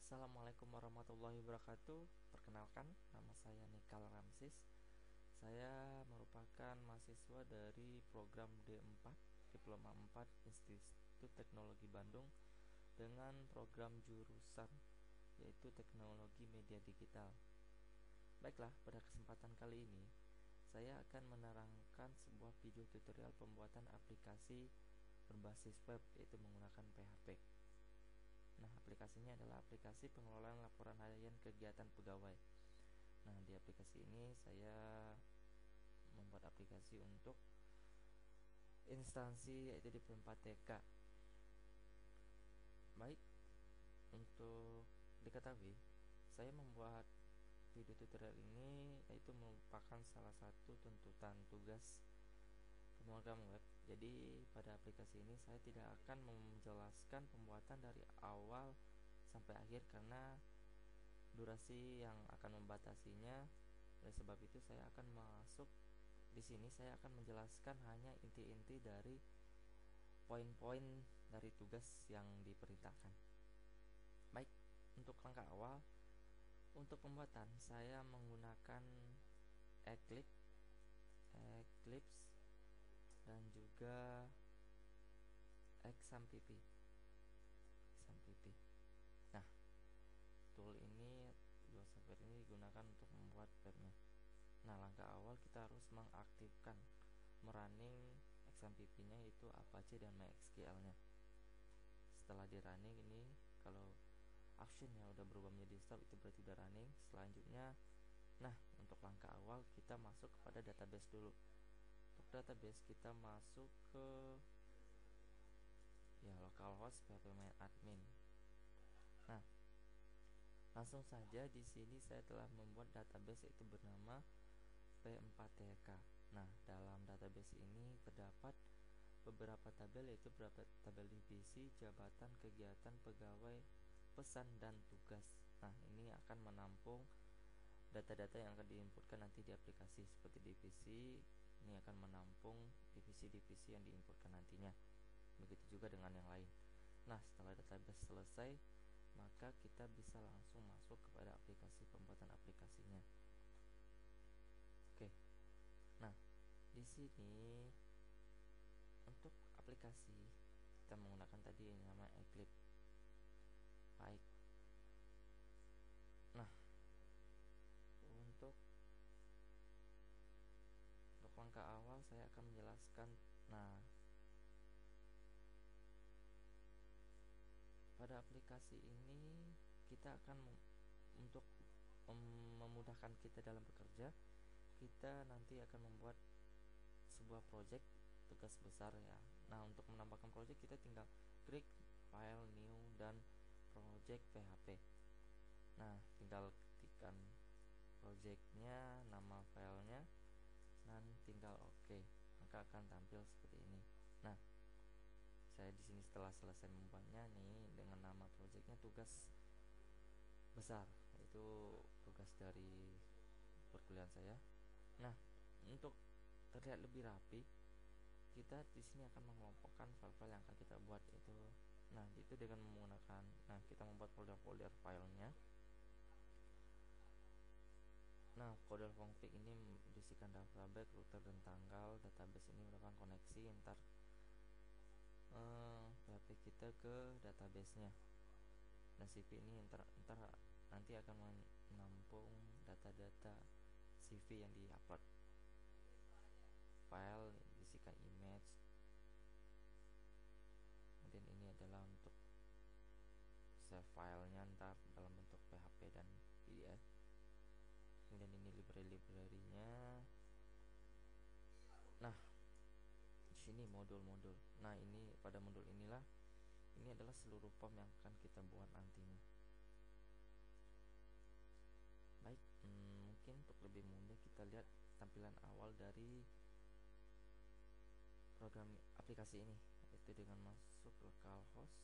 Assalamualaikum warahmatullahi wabarakatuh. Perkenalkan, nama saya Nikal Ramsis. Saya merupakan mahasiswa dari program D4 Diploma 4 Institut Teknologi Bandung dengan program jurusan yaitu Teknologi Media Digital. Baiklah, pada kesempatan kali ini saya akan menerangkan sebuah video tutorial pembuatan aplikasi berbasis web yaitu menggunakan PHP. Nah, aplikasinya adalah aplikasi pengelolaan laporan harian kegiatan pegawai. Nah, di aplikasi ini saya membuat aplikasi untuk instansi yaitu di P4TK. Baik, untuk diketahui, saya membuat video tutorial ini yaitu merupakan salah satu tuntutan tugas pemrogram web. Jadi pada aplikasi ini saya tidak akan menjelaskan pembuatan dari awal sampai akhir karena durasi yang akan membatasinya. Oleh sebab itu saya akan masuk di sini, saya akan menjelaskan hanya inti-inti dari poin-poin dari tugas yang diperintahkan. Baik, untuk langkah awal untuk pembuatan saya menggunakan Eclipse dan juga XAMPP. Nah, tool ini, dua software ini digunakan untuk membuat webnya. Nah, langkah awal kita harus mengaktifkan merunning XAMPP-nya yaitu Apache dan MySQL-nya. Setelah di running ini, kalau actionnya udah berubah menjadi stop, itu berarti udah running. Selanjutnya, nah, untuk langkah awal kita masuk kepada database dulu. Untuk database kita masuk ke localhost phpMyAdmin. Nah, langsung saja di sini saya telah membuat database yaitu bernama P4TK. Nah, dalam database ini terdapat beberapa tabel yaitu beberapa tabel divisi, jabatan, kegiatan, pegawai, pesan, dan tugas. Nah, ini akan menampung data-data yang akan diinputkan nanti di aplikasi. Seperti divisi, ini akan menampung divisi-divisi yang diinputkan nantinya. Begitu juga dengan yang lain. Nah, setelah database selesai, maka kita bisa langsung masuk kepada aplikasi, pembuatan aplikasinya. Oke. Nah, di sini untuk aplikasi kita menggunakan tadi yang nama Eclipse. Baik. Nah, untuk langkah awal saya akan menjelaskan. Nah, pada aplikasi ini kita akan untuk memudahkan kita dalam bekerja, kita nanti akan membuat sebuah project tugas besar ya. Nah, untuk menambahkan project kita tinggal klik file new dan project PHP. Nah, tinggal ketikkan projectnya, nama filenya, dan tinggal oke, maka akan tampil seperti ini. Nah, saya di sini setelah selesai membuatnya nih dengan nama projectnya tugas besar, itu tugas dari perkuliahan saya. Nah, untuk terlihat lebih rapi, kita di sini akan mengelompokkan file-file yang akan kita buat itu. Nah, itu dengan menggunakan, kita membuat folder-folder filenya. Nah, folder config ini berisikan data back, router, dan tanggal. Database ini merupakan koneksi antar PHP kita ke database-nya. Nah, CV ini nanti akan menampung data-data CV yang diupload. File berisikan image. Kemudian ini adalah untuk save filenya ntar dalam bentuk PHP dan PDF. Kemudian ini library-nya. Nah, di sini modul-modul. Nah, ini pada modul inilah, ini adalah seluruh form yang akan kita buat nantinya. Baik, mungkin untuk lebih mudah kita lihat tampilan awal dari program aplikasi ini, yaitu dengan masuk localhost,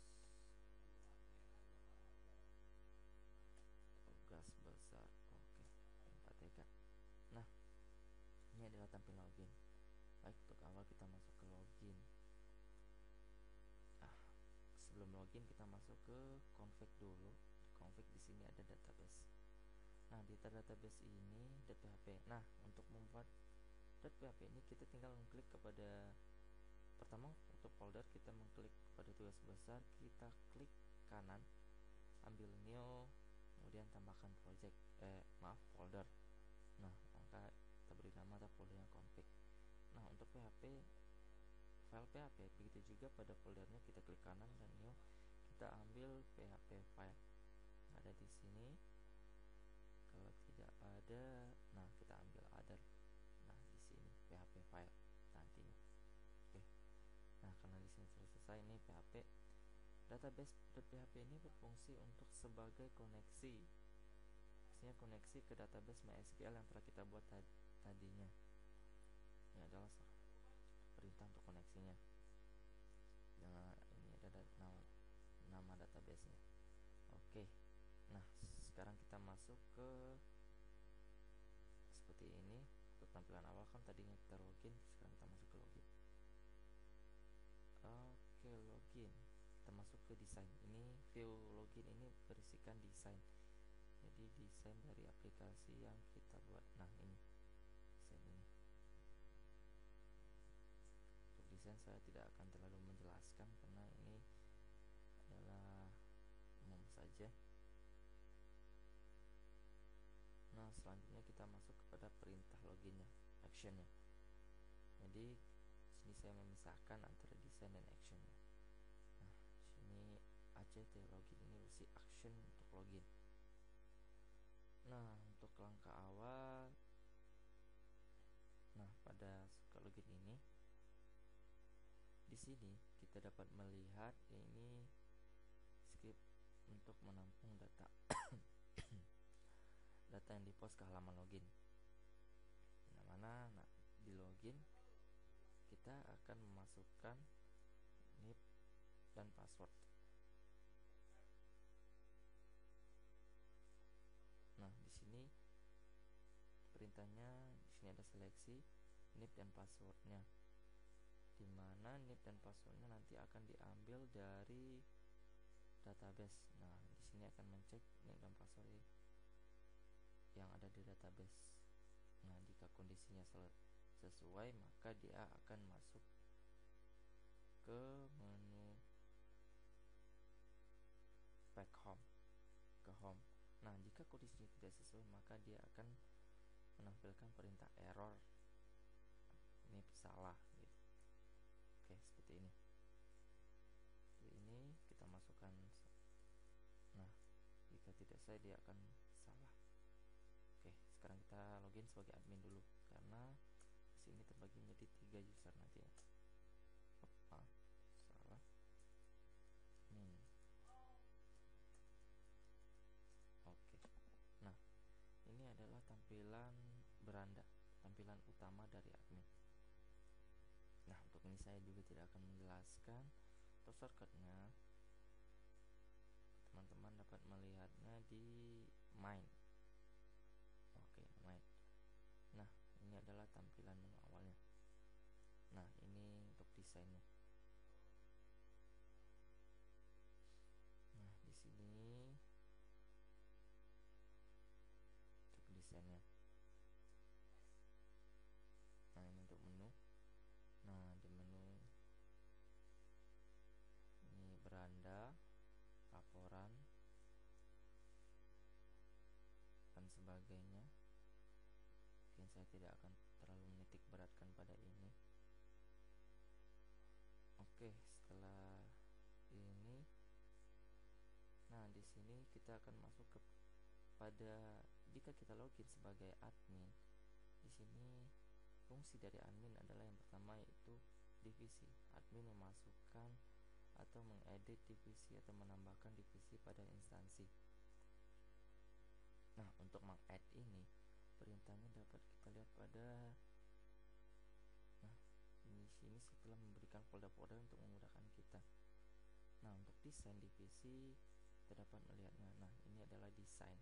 tugas besar, oke, P4TK. Nah, ini adalah tampilan login. Baik, untuk awal kita masuk ke login. Sebelum login kita masuk ke config dulu. config di sini ada database. Nah, di database ini .php. Nah, untuk membuat .php ini kita tinggal mengklik kepada, pertama untuk folder kita mengklik pada tugas besar, kita klik kanan, ambil new, kemudian tambahkan project, folder. Nah, maka kita beri nama atau foldernya config. Nah, untuk PHP, file PHP, begitu juga pada foldernya kita klik kanan dan new, kita ambil PHP file. Ada di sini. Kalau tidak ada, nah kita ambil other. Nah, di sini PHP file nantinya. Oke. Nah, karena di sini sudah selesai, ini PHP database.php ini berfungsi untuk sebagai koneksi. Maksudnya koneksi ke database MySQL yang telah kita buat tadinya. Ini adalah perintah untuk koneksinya. Nah, ini ada nama database-nya. Oke. Nah, sekarang kita masuk ke seperti ini. Untuk tampilan awal kan tadinya kita login, sekarang kita masuk ke login. Oke, login. Kita masuk ke desain. Ini view login ini berisikan desain. Jadi desain dari aplikasi yang kita buat. Nah, ini desain ini. Untuk desain saya tidak akan terlalu menjelaskan karena ini adalah umum saja. Nah, selanjutnya kita masuk kepada perintah loginnya, actionnya. Jadi sini saya memisahkan antara desain dan actionnya. Nah, sini act login ini berisi action untuk login. Nah, untuk langkah awal, nah pada login ini, di sini kita dapat melihat ini script untuk menampung data data yang dipost ke halaman login. Nah, di login kita akan memasukkan NIP dan password. Nah, di sini perintahnya, di sini ada seleksi NIP dan passwordnya, di mana NIP dan passwordnya nanti akan diambil dari database. Nah, di sini akan mencek NIP dan password yang ada di database. Nah, jika kondisinya sesuai, maka dia akan masuk ke menu back home, ke home. Nah, jika kondisinya tidak sesuai, maka dia akan menampilkan perintah error, ini salah gitu. Oke, seperti ini. Ini kita masukkan. Nah, jika tidak sesuai, dia akan salah. Oke, sekarang kita login sebagai admin dulu karena sini terbagi menjadi 3 user nanti ya. Salah. Oke. Nah, ini adalah tampilan beranda, tampilan utama dari admin. Nah, untuk ini saya juga tidak akan menjelaskan. Untuk shortcutnya, teman-teman dapat melihatnya di main. Oke, main. Nah, ini adalah tampilan menu awalnya. Nah, ini untuk desainnya. Nah, di sini untuk desainnya. Nah, ini untuk menu. Nah, di menu ini beranda, laporan, dan sebagainya. Mungkin saya tidak akan terlalu menitik beratkan pada ini. Oke, setelah ini, nah di sini kita akan masuk pada jika kita login sebagai admin. Di sini fungsi dari admin adalah yang pertama yaitu divisi. Admin memasukkan atau mengedit divisi atau menambahkan divisi pada instansi. Nah, untuk meng-add ini perintahnya dapat kita lihat pada di sini setelah memberikan folder-folder untuk memudahkan kita. Nah, untuk desain divisi kita dapat melihatnya. Nah, ini adalah desain.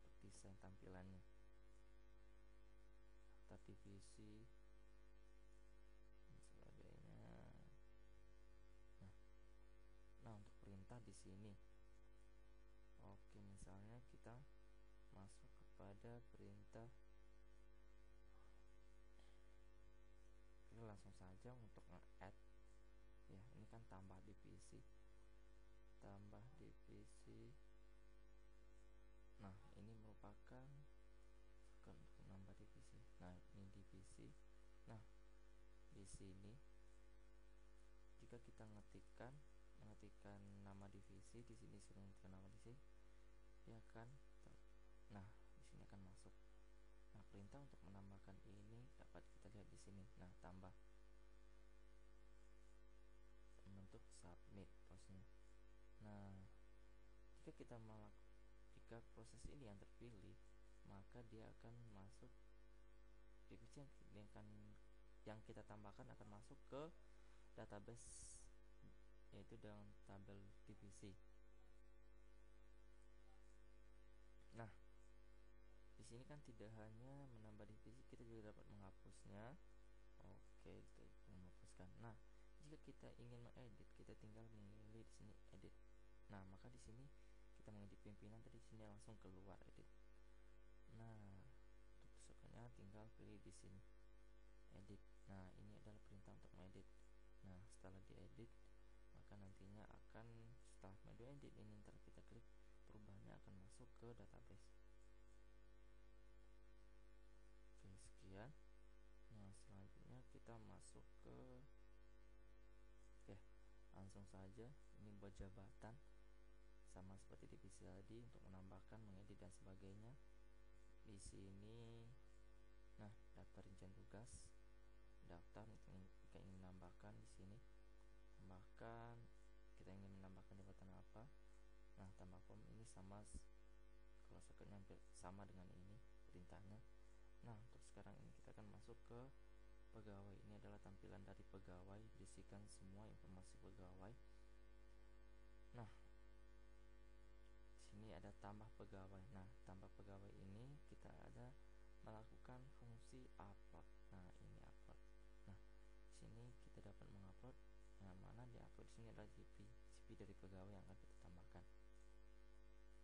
Untuk desain tampilannya. Daftar divisi dan sebagainya. Nah, untuk perintah di sini. misalnya kita masuk kepada perintah, kita langsung saja untuk nge-add ya, ini kan tambah divisi. Nah, ini merupakan nambah divisi. Nah, ini divisi. Nah, di sini jika kita mengetikkan nama divisi, di sini sudah mengetikkan nama divisi, dia akan nah, di sini akan masuk. Nah, perintah untuk menambahkan ini dapat kita lihat di sini. Nah, tambah bentuk submit posnya. Nah, jika proses ini yang terpilih, maka dia akan masuk divisi yang kita tambahkan akan masuk ke database, yaitu dengan tabel divisi. Nah, di sini kan tidak hanya menambah divisi, kita juga dapat menghapusnya. Oke, kita menghapuskan. Nah, jika kita ingin mengedit, kita tinggal memilih di sini edit. Nah, maka di sini kita mengedit pimpinan, tadi di sini langsung keluar edit. Nah, untuk kesukaannya tinggal pilih di sini edit. Nah, ini adalah perintah untuk mengedit. Nah, setelah diedit, maka nantinya akan setelah edit ini ntar kita klik, perubahannya akan masuk ke database. Oke, sekian. Nah, selanjutnya kita masuk ke langsung saja ini buat jabatan, sama seperti divisi tadi untuk menambahkan, mengedit dan sebagainya. Di sini nah, daftar rincian tugas, daftar kita ingin menambahkan di sini, tambahkan, kita ingin menambahkan jabatan apa. Nah, tambah form ini sama, kalau shortcutnya hampir sama dengan ini perintahnya. Nah, untuk sekarang ini kita akan masuk ke pegawai. Ini adalah tampilan dari pegawai, berisikan semua informasi pegawai. Nah, sini ada tambah pegawai. Nah, tambah pegawai ini kita ada melakukan fungsi upload. Nah, ini upload. Nah, sini kita dapat mengupload. Nah, mana di upload di sini adalah CP dari pegawai yang akan kita tambahkan.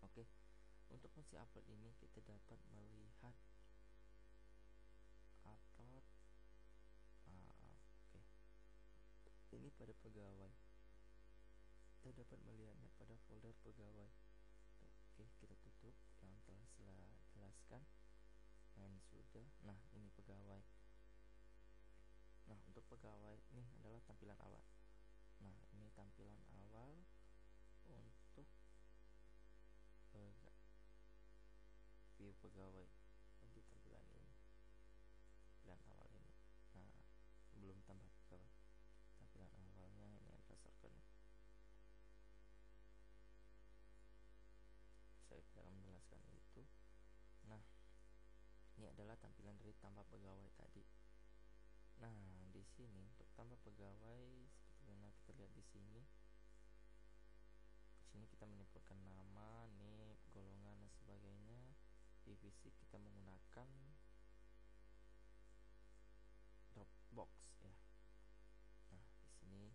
Oke. Untuk fungsi upload ini kita dapat melihat upload. Oke. Ini pada pegawai. Kita dapat melihatnya pada folder pegawai. Oke, kita tutup yang telah jelaskan. Nah, ini sudah. Nah, ini pegawai. Nah, untuk pegawai ini adalah tampilan awal. Nah, ini tampilan awal untuk view pegawai di tampilan ini, tampilan awal ini. Nah, belum tambah pegawai, tampilan awalnya ini adalah shortcutnya. Saya tidak akan menjelaskan itu. Nah, ini adalah tampilan dari tambah pegawai tadi. Nah, di sini untuk tambah pegawai seperti yang kita lihat di sini. Di sini kita menyimpulkan nama, NIP, golongan dan sebagainya. Divisi kita menggunakan Dropbox ya. Nah, di sini.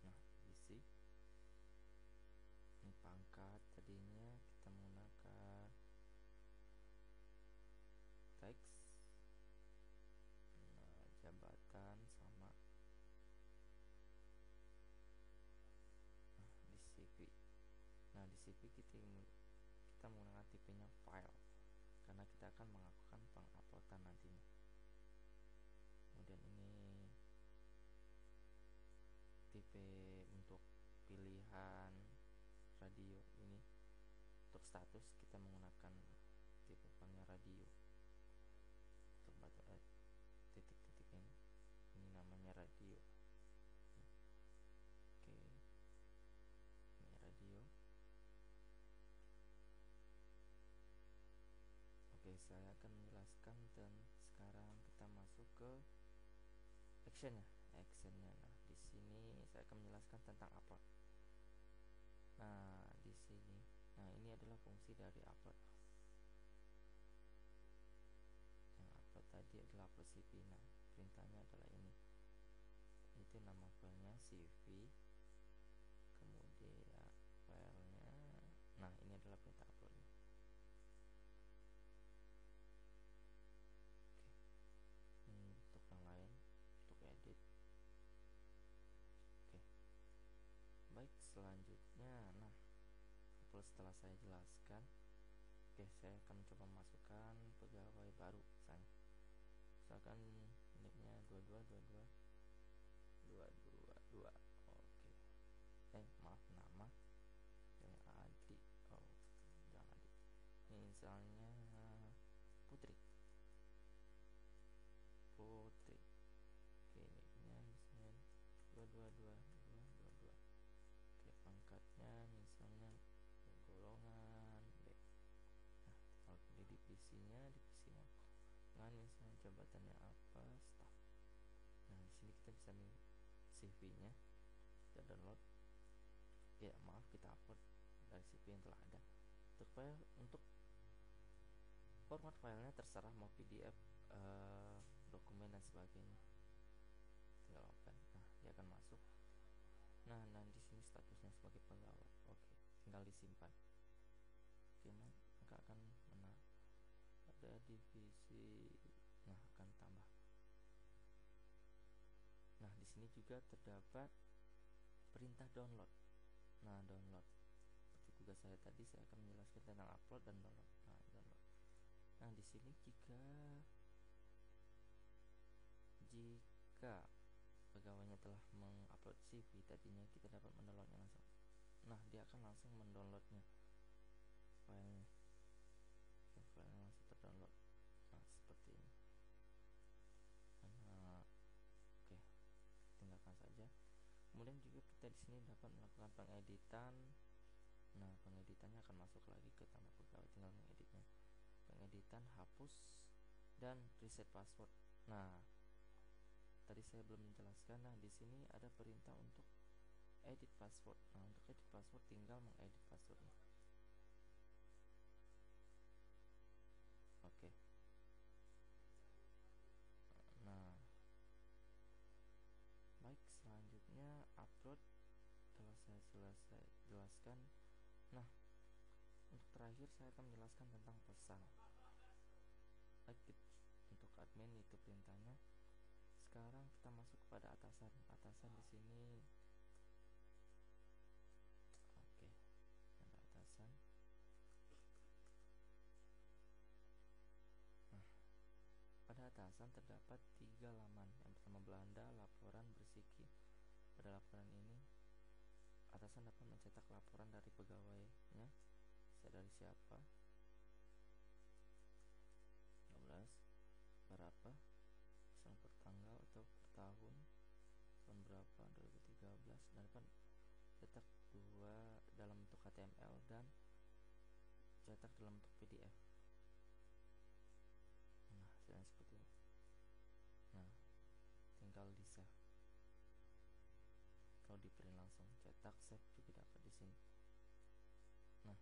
Nah, divisi. Ini pangkat, tadinya kita menggunakan teks. Nah, jabatan sama. Nah, di CV. Nah, di CV kita menggunakan tipenya file, karena kita akan melakukan penguploadan nantinya. Kemudian ini tipe untuk pilihan radio. Ini untuk status kita menggunakan tipe filenya radio. Untuk titik-titik ini namanya radio. Oke, ini radio. Oke, saya akan menjelaskan, dan sekarang kita masuk ke actionnya. Nah, di sini saya akan menjelaskan tentang upload. Nah, di sini, nah ini adalah fungsi dari upload. Yang upload tadi adalah upload CV. Nah, perintahnya adalah ini. Itu nama filenya CV. Kemudian filenya selanjutnya, nah setelah saya jelaskan, oke, saya akan coba masukkan pegawai baru misalkan nicknya 2222222. Oke, maaf, nama misalnya Adi. Oh, jangan Adi, ini misalnya Putri. Oke, nicknya misalnya 2222222. Oke, pangkatnya misalnya golongan B. Nah, kalau di divisinya kan misalnya jabatannya apa, staff. Nah, di sini kita bisa milih CV-nya, kita download. Ya, maaf, kita upload dari CV yang telah ada. Untuk format filenya terserah mau PDF, dokumen dan sebagainya. Tinggal open. Nah, dia akan masuk. Nah, di sini statusnya sebagai pegawai. Oke, tinggal disimpan. Oke, maka akan ada divisi. Nah, akan tambah. Nah, di sini juga terdapat perintah download. Nah, download seperti tugas saya tadi, saya akan menjelaskan tentang upload dan download. Nah, download. Nah, di sini jika pegawainya telah mengupload CV tadinya, kita dapat mendownloadnya langsung. Nah, dia akan langsung mendownloadnya, filenya langsung terdownload. Nah, seperti ini. Nah, oke, tinggalkan saja. Kemudian juga kita di sini dapat melakukan pengeditan. Nah, pengeditannya akan masuk lagi ke tambah pegawai, tinggal mengeditnya. Pengeditan, hapus, dan reset password. Nah, tadi saya belum menjelaskan. Nah, di sini ada perintah untuk edit password. Nah, untuk edit password tinggal mengedit passwordnya. Oke. Nah, baik, selanjutnya upload. Telah saya selesai jelaskan. Nah, untuk terakhir saya akan menjelaskan tentang pesan. Baik, untuk admin itu perintahnya. Sekarang kita masuk kepada atasan. Atasan di sini. Oke, ada atasan. Nah, pada atasan terdapat 3 laman. Yang pertama Belanda, laporan bersiki. Pada laporan ini, atasan dapat mencetak laporan dari pegawainya. Dari siapa? 12. Berapa? Pesan per tanggal atau per tahun? Tahun berapa? 2013. Dan dapat cetak 2 dalam bentuk HTML dan cetak dalam bentuk PDF. Nah, hasilnya seperti ini. Nah, tinggal di save. Kalau di print langsung, cetak, save juga dapat di sini. Nah,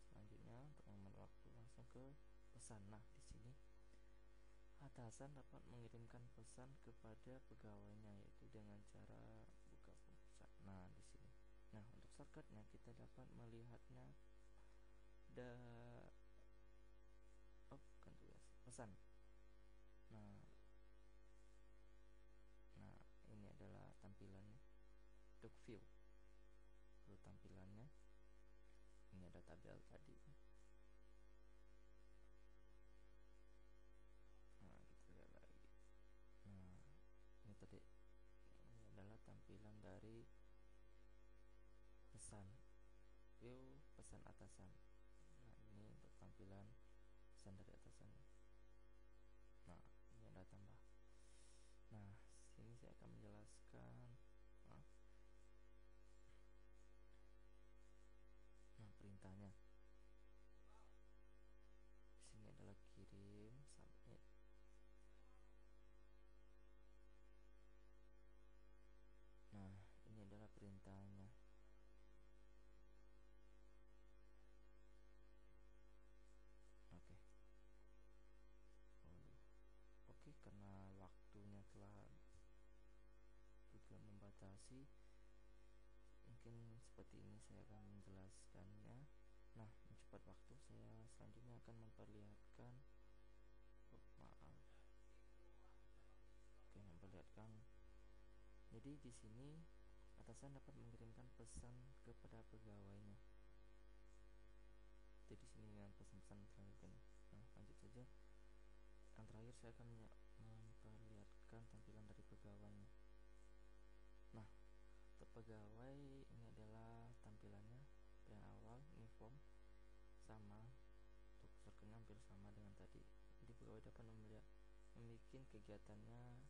selanjutnya untuk menghemat waktu langsung ke pesan. Nah, di sini atasan dapat mengirimkan pesan kepada pegawainya, yaitu dengan cara buka pesan. Nah, di sini. Nah, untuk shortcutnya kita dapat melihatnya bukan tugas, pesan. Nah, ini adalah tampilannya. Untuk view, untuk tampilannya ini ada tabel tadi. Nah, kita lihat lagi. Nah, ini tadi, ini adalah tampilan dari pesan, view pesan atasan. Nah, ini untuk tampilan pesan dari atasannya. Nah, ini ada tambah. Nah, sini saya akan menjelaskan. Nah, perintahnya di sini adalah kirim, submit. Nah, ini adalah perintahnya. Oke. Oke, karena waktunya telah juga membatasi, mungkin seperti ini saya akan menjelaskannya. Nah, mencepat waktu, saya selanjutnya akan memperlihatkan. Oke, memperlihatkan. Jadi di sini atasan atasan dapat mengirimkan pesan kepada pegawainya. Jadi di sini dengan pesan-pesan terakhir. Nah, lanjut saja. Yang terakhir saya akan memperlihatkan tampilan dari pegawainya. Nah, untuk pegawai ini adalah tampilannya. Yang awal ini form sama, untuk usernya hampir sama dengan tadi. Jadi pegawai dapat membuat kegiatannya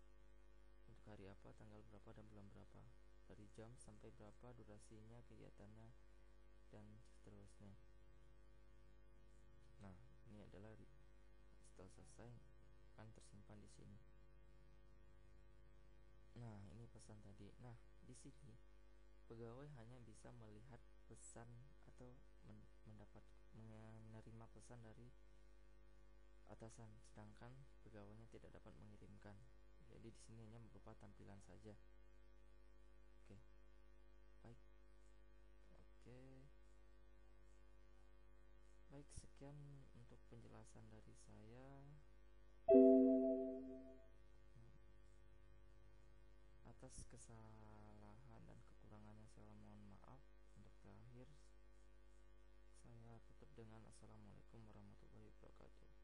untuk hari apa, tanggal berapa, dan bulan berapa, dari jam sampai berapa, durasinya, kegiatannya, dan seterusnya. Nah, ini adalah setelah selesai akan tersimpan di sini. Nah, ini pesan tadi. Nah, di sini pegawai hanya bisa melihat pesan atau menerima pesan dari atasan, sedangkan pegawainya tidak dapat mengirimkan. Jadi di sini hanya berupa tampilan saja. Oke. Baik. Oke. Baik, sekian untuk penjelasan dari saya. Atas kesalahan dan kekurangannya saya mohon maaf. Untuk terakhir, saya tutup dengan assalamualaikum warahmatullahi wabarakatuh.